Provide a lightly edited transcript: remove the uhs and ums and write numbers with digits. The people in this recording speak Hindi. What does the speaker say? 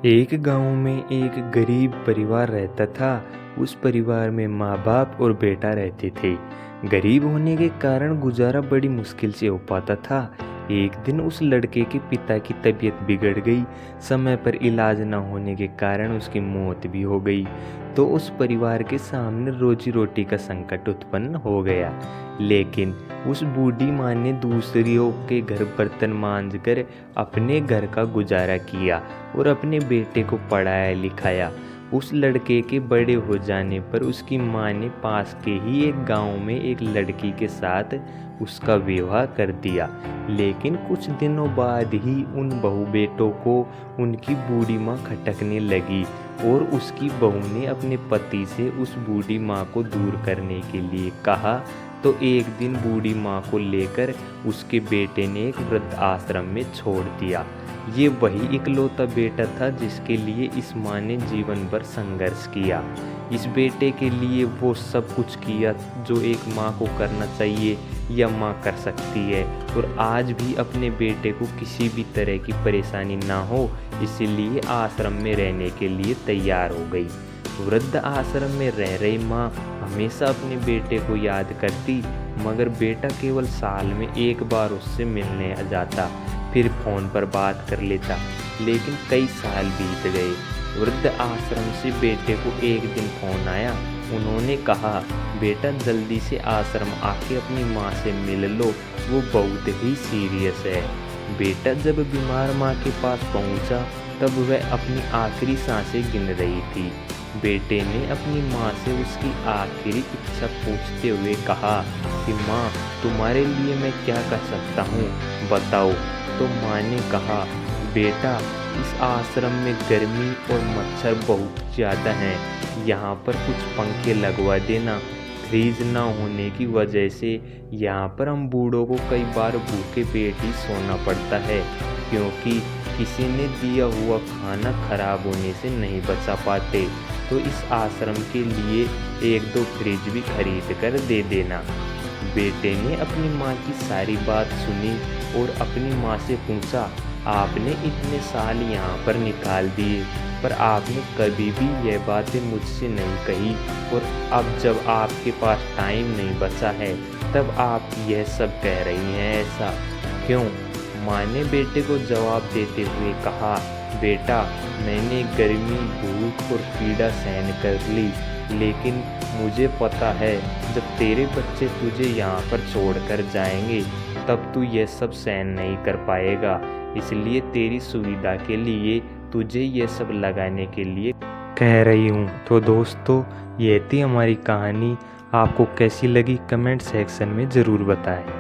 एक गांव में एक गरीब परिवार रहता था। उस परिवार में माँ बाप और बेटा रहते थे। गरीब होने के कारण गुजारा बड़ी मुश्किल से हो पाता था। एक दिन उस लड़के के पिता की तबीयत बिगड़ गई। समय पर इलाज न होने के कारण उसकी मौत भी हो गई। तो उस परिवार के सामने रोजी रोटी का संकट उत्पन्न हो गया। लेकिन उस बूढ़ी माँ ने दूसरों के घर बर्तन मांजकर अपने घर का गुजारा किया और अपने बेटे को पढ़ाया लिखाया। उस लड़के के बड़े हो जाने पर उसकी माँ ने पास के ही एक गांव में एक लड़की के साथ उसका विवाह कर दिया। लेकिन कुछ दिनों बाद ही उन बहू बेटों को उनकी बूढ़ी माँ खटकने लगी और उसकी बहू ने अपने पति से उस बूढ़ी माँ को दूर करने के लिए कहा। तो एक दिन बूढ़ी माँ को लेकर उसके बेटे ने एक वृद्ध आश्रम में छोड़ दिया। ये वही इकलौता बेटा था जिसके लिए इस माँ ने जीवन भर संघर्ष किया। इस बेटे के लिए वो सब कुछ किया जो एक माँ को करना चाहिए या माँ कर सकती है, और आज भी अपने बेटे को किसी भी तरह की परेशानी ना हो इसलिए आश्रम में रहने के लिए तैयार हो गई। वृद्ध आश्रम में रह रही माँ हमेशा अपने बेटे को याद करती, मगर बेटा केवल साल में एक बार उससे मिलने आ जाता, फिर फ़ोन पर बात कर लेता। लेकिन कई साल बीत गए। वृद्ध आश्रम से बेटे को एक दिन फ़ोन आया। उन्होंने कहा, बेटा जल्दी से आश्रम आके अपनी माँ से मिल लो, वो बहुत ही सीरियस है। बेटा जब बीमार माँ के पास पहुँचा तब वह अपनी आखिरी सांसें गिन रही थी। बेटे ने अपनी माँ से उसकी आखिरी इच्छा पूछते हुए कहा कि माँ, तुम्हारे लिए मैं क्या कर सकता हूँ, बताओ। तो माँ ने कहा, बेटा इस आश्रम में गर्मी और मच्छर बहुत ज़्यादा हैं, यहाँ पर कुछ पंखे लगवा देना। फ्रीज ना होने की वजह से यहाँ पर हम बूढ़ों को कई बार भूखे पेट ही सोना पड़ता है, क्योंकि किसी ने दिया हुआ खाना खराब होने से नहीं बचा पाते। तो इस आश्रम के लिए एक दो फ्रिज भी खरीद कर दे देना। बेटे ने अपनी माँ की सारी बात सुनी और अपनी माँ से पूछा, आपने इतने साल यहाँ पर निकाल दिए पर आपने कभी भी यह बातें मुझसे नहीं कही, और अब जब आपके पास टाइम नहीं बचा है तब आप यह सब कह रही हैं, ऐसा क्यों? माँ ने बेटे को जवाब देते हुए कहा, बेटा मैंने गर्मी, भूख और पीड़ा सहन कर ली, लेकिन मुझे पता है जब तेरे बच्चे तुझे यहाँ पर छोड़कर जाएंगे तब तू यह सब सहन नहीं कर पाएगा, इसलिए तेरी सुविधा के लिए तुझे ये सब लगाने के लिए कह रही हूँ। तो दोस्तों, ये थी हमारी कहानी। आपको कैसी लगी कमेंट सेक्शन में ज़रूर बताएं।